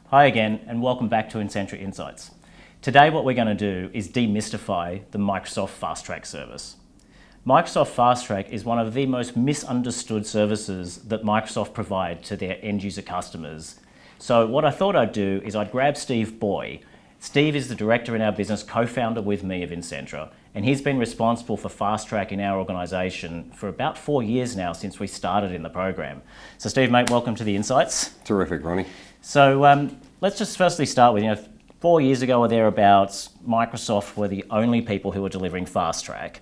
Hi again, and welcome back to Insentra Insights. Today what we're going to do is demystify the Microsoft FastTrack service. Microsoft FastTrack is one of the most misunderstood services that Microsoft provide to their end user customers. So what I thought I'd do is I'd grab Steve Boy. Steve is the director in our business, co-founder with me of Insentra, and he's been responsible for FastTrack in our organisation for about 4 years now since we started in the program. So Steve, mate, welcome to the Insights. Terrific, Ronnie. So let's just firstly start with, 4 years ago or thereabouts, Microsoft were the only people who were delivering FastTrack.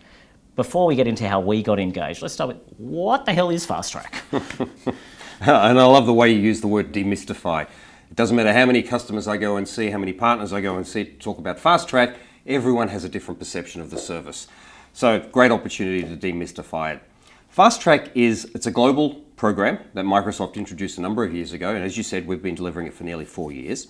Before we get into how we got engaged, let's start with what the hell is FastTrack? And I love the way you use the word demystify. It doesn't matter how many customers I go and see, how many partners I go and see talk about FastTrack, everyone has a different perception of the service. So great opportunity to demystify it. FastTrack it's a global program that Microsoft introduced a number of years ago, and as you said, we've been delivering it for nearly 4 years.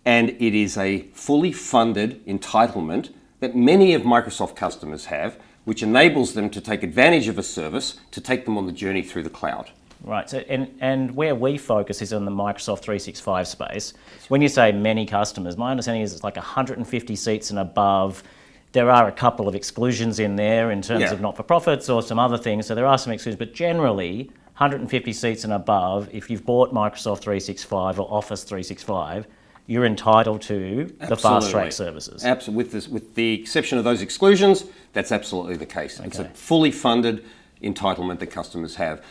And it is a fully funded entitlement that many of Microsoft customers have, which enables them to take advantage of a service to take them on the journey through the cloud. Right, so and where we focus is on the Microsoft 365 space. When you say many customers, my understanding is it's like 150 seats and above. There are a couple of exclusions in there in terms of not-for-profits or some other things, so there are some exclusions, but generally 150 seats and above, if you've bought Microsoft 365 or Office 365, you're entitled to the FastTrack services. Absolutely. With the exception of those exclusions, that's absolutely the case. Okay. It's a fully funded entitlement that customers have.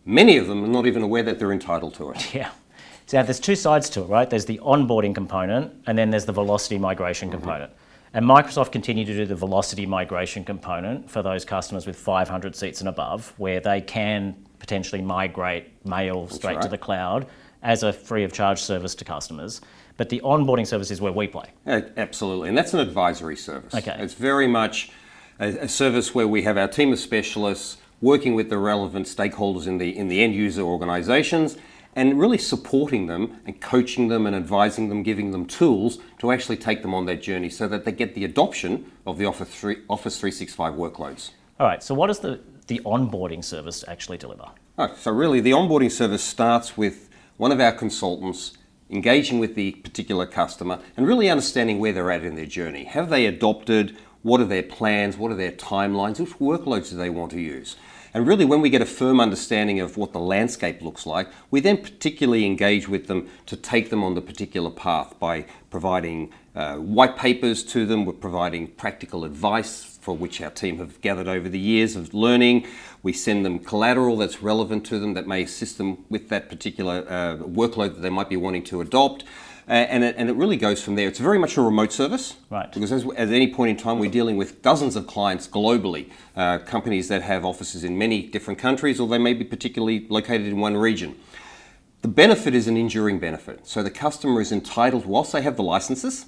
Many of them are not even aware that they're entitled to it. Yeah. So there's two sides to it, right? There's the onboarding component, and then there's the velocity migration component. And Microsoft continue to do the velocity migration component for those customers with 500 seats and above, where they can potentially migrate mail straight to the cloud as a free of charge service to customers. But the onboarding service is where we play. Absolutely, and that's an advisory service. Okay. It's very much a service where we have our team of specialists working with the relevant stakeholders in the end user organizations and really supporting them and coaching them and advising them, giving them tools to actually take them on that journey so that they get the adoption of the Office 365 workloads. All right, so what does the onboarding service actually deliver? So really the onboarding service starts with one of our consultants engaging with the particular customer and really understanding where they're at in their journey. Have they adopted? What are their plans? What are their timelines? Which workloads do they want to use? And really, when we get a firm understanding of what the landscape looks like, we then particularly engage with them to take them on the particular path by providing white papers to them. We're providing practical advice for which our team have gathered over the years of learning. We send them collateral that's relevant to them that may assist them with that particular workload that they might be wanting to adopt. And it really goes from there. It's very much a remote service. Right. Because at any point in time, we're dealing with dozens of clients globally, companies that have offices in many different countries, or they may be particularly located in one region. The benefit is an enduring benefit. So the customer is entitled, whilst they have the licenses,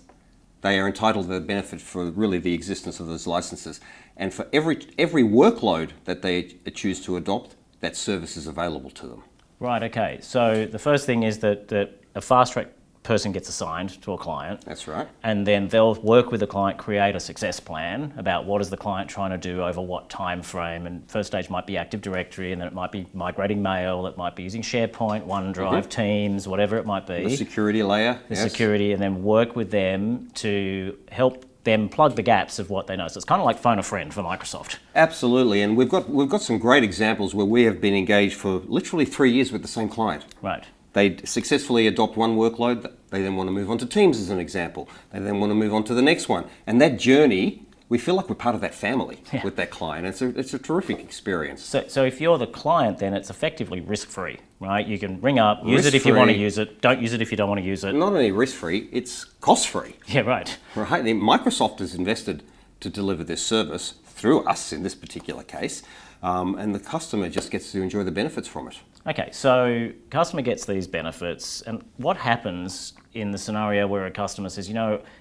they are entitled to the benefit for really the existence of those licenses. And for every workload that they choose to adopt, that service is available to them. Right, okay. So the first thing is that a FastTrack person gets assigned to a client. That's right. And then they'll work with the client, create a success plan about what is the client trying to do over what time frame. And first stage might be Active Directory, and then it might be migrating mail, it might be using SharePoint, OneDrive, Teams, whatever it might be. The security layer. The security, and then work with them to help them plug the gaps of what they know. So it's kind of like phone a friend for Microsoft. Absolutely, and we've got some great examples where we have been engaged for literally 3 years with the same client. Right. They successfully adopt one workload, they then want to move on to Teams as an example. They then want to move on to the next one. And that journey, we feel like we're part of that family with that client. It's a terrific experience. So if you're the client, then it's effectively risk-free, right? You can ring up, use it if you want to use it, don't use it if you don't want to use it. Not only risk-free, it's cost-free. Yeah, right. Right. Microsoft has invested to deliver this service through us in this particular case, and the customer just gets to enjoy the benefits from it. Okay, so customer gets these benefits, and what happens in the scenario where a customer says,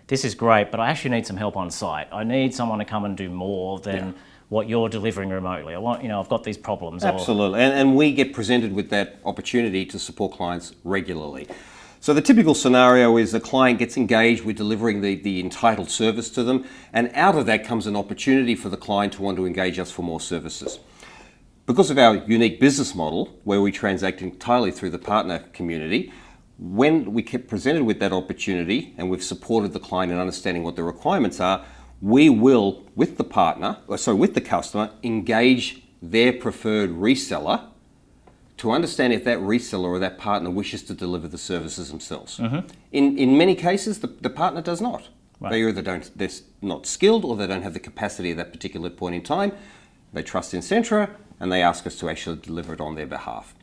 this is great, but I actually need some help on site. I need someone to come and do more than what you're delivering remotely. I've got these problems. Absolutely, and we get presented with that opportunity to support clients regularly. So the typical scenario is the client gets engaged with delivering the entitled service to them, and out of that comes an opportunity for the client to want to engage us for more services. Because of our unique business model, where we transact entirely through the partner community, when we get presented with that opportunity and we've supported the client in understanding what the requirements are, we will, with the with the customer, engage their preferred reseller to understand if that reseller or that partner wishes to deliver the services themselves. In many cases, the partner does not. Right. They either they're not skilled or they don't have the capacity at that particular point in time. They trust Insentra and they ask us to actually deliver it on their behalf.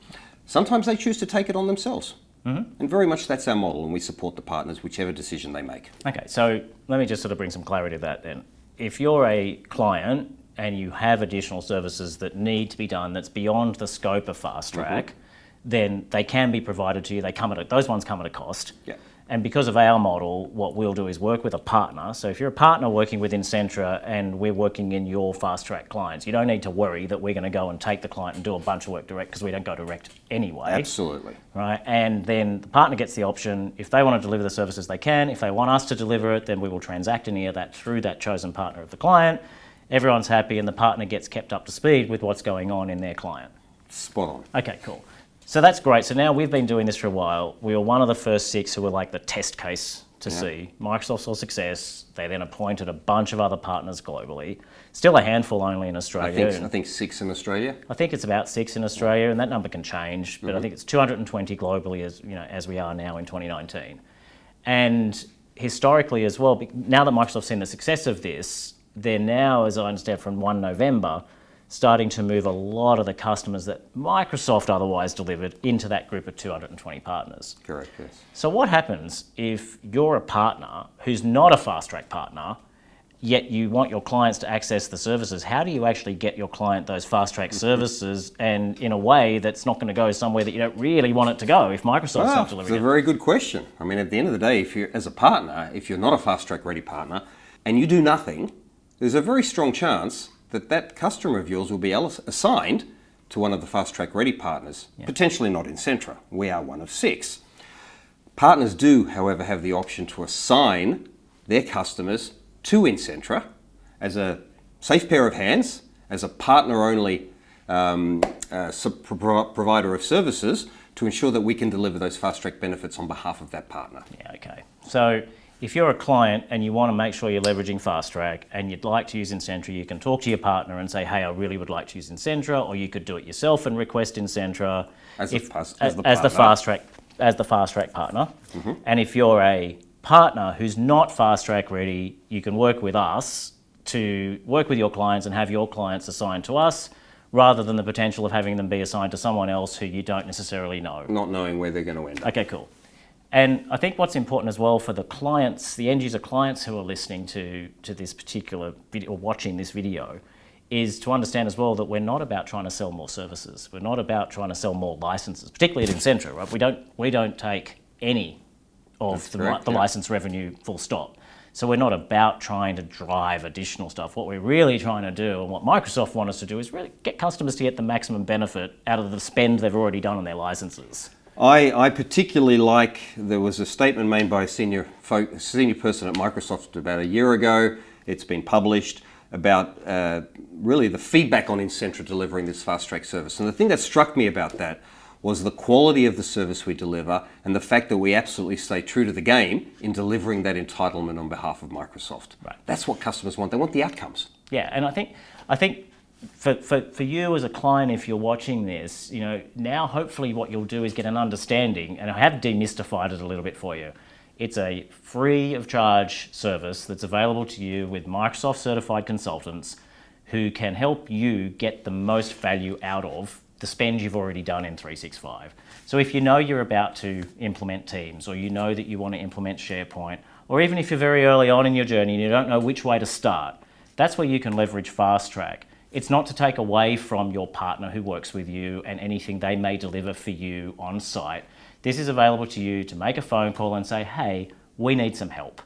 Sometimes they choose to take it on themselves. And very much that's our model, and we support the partners whichever decision they make. Okay, so let me just sort of bring some clarity to that then. If you're a client and you have additional services that need to be done that's beyond the scope of FastTrack, then they can be provided to you. Those ones come at a cost. Yeah. And because of our model, what we'll do is work with a partner. So if you're a partner working with Insentra and we're working in your FastTrack clients, you don't need to worry that we're going to go and take the client and do a bunch of work direct, because we don't go direct anyway. Absolutely. Right? And then the partner gets the option, if they want to deliver the services, they can. If they want us to deliver it, then we will transact any of that through that chosen partner of the client. Everyone's happy and the partner gets kept up to speed with what's going on in their client. Spot on. Okay, cool. So that's great. So now we've been doing this for a while. We were one of the first 6 who were like the test case to see. Microsoft saw success. They then appointed a bunch of other partners globally. Still a handful only in Australia. I think 6 in Australia. I think it's about 6 in Australia, and that number can change, but I think it's 220 globally as we are now in 2019. And historically as well, now that Microsoft's seen the success of this, they're now, as I understand from 1 November, starting to move a lot of the customers that Microsoft otherwise delivered into that group of 220 partners. Correct, yes. So what happens if you're a partner who's not a FastTrack partner, yet you want your clients to access the services? How do you actually get your client those FastTrack services, and in a way that's not going to go somewhere that you don't really want it to go if Microsoft's not delivering it? It's a very good question. I mean, at the end of the day, as a partner, if you're not a FastTrack ready partner and you do nothing, there's a very strong chance that customer of yours will be assigned to one of the FastTrack ready partners, potentially not Insentra. We are one of 6. Partners do, however, have the option to assign their customers to Insentra as a safe pair of hands, as a partner-only provider of services, to ensure that we can deliver those FastTrack benefits on behalf of that partner. Yeah, okay. So if you're a client and you want to make sure you're leveraging FastTrack and you'd like to use Insentra, you can talk to your partner and say, hey, I really would like to use Insentra, or you could do it yourself and request Insentra as the FastTrack partner. And if you're a partner who's not FastTrack ready, you can work with us to work with your clients and have your clients assigned to us, rather than the potential of having them be assigned to someone else who you don't necessarily know. Not knowing where they're going to end up. Okay, cool. And I think what's important as well for the clients, the end user clients who are listening to this particular video or watching this video, is to understand as well that we're not about trying to sell more services. We're not about trying to sell more licenses, particularly at Insentra, right? We don't take any of the license revenue, full stop. So we're not about trying to drive additional stuff. What we're really trying to do, and what Microsoft want us to do, is really get customers to get the maximum benefit out of the spend they've already done on their licenses. I particularly there was a statement made by a senior person at Microsoft about a year ago. It's been published about really the feedback on Insentra delivering this FastTrack service. And the thing that struck me about that was the quality of the service we deliver, and the fact that we absolutely stay true to the game in delivering that entitlement on behalf of Microsoft. Right. That's what customers want. They want the outcomes. Yeah, and I think for you as a client, if you're watching this, now hopefully what you'll do is get an understanding, and I have demystified it a little bit for you. It's a free of charge service that's available to you with Microsoft certified consultants who can help you get the most value out of the spend you've already done in 365. So if you know you're about to implement Teams, or you know that you want to implement SharePoint, or even if you're very early on in your journey and you don't know which way to start, that's where you can leverage FastTrack. It's not to take away from your partner who works with you and anything they may deliver for you on site. This is available to you to make a phone call and say, hey, we need some help.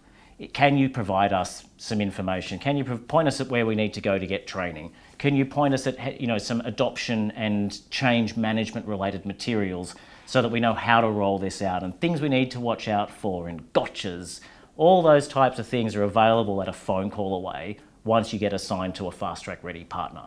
Can you provide us some information? Can you point us at where we need to go to get training? Can you point us at some adoption and change management related materials so that we know how to roll this out, and things we need to watch out for, and gotchas? All those types of things are available at a phone call away once you get assigned to a FastTrack ready partner.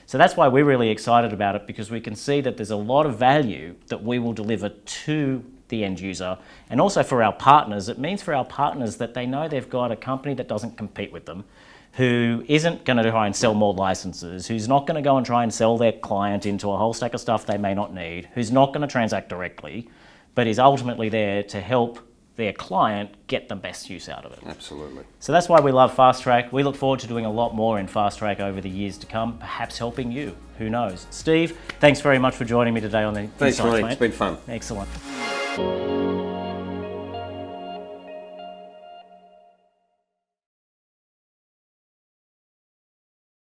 So that's why we're really excited about it, because we can see that there's a lot of value that we will deliver to the end user. And also for our partners, it means for our partners that they know they've got a company that doesn't compete with them, who isn't going to try and sell more licenses, who's not going to go and try and sell their client into a whole stack of stuff they may not need, who's not going to transact directly, but is ultimately there to help their client get the best use out of it. Absolutely. So that's why we love FastTrack. We look forward to doing a lot more in FastTrack over the years to come, perhaps helping you. Who knows? Steve, thanks very much for joining me today on the Thanks, Insights, Ronnie. mate. It's been fun. Excellent.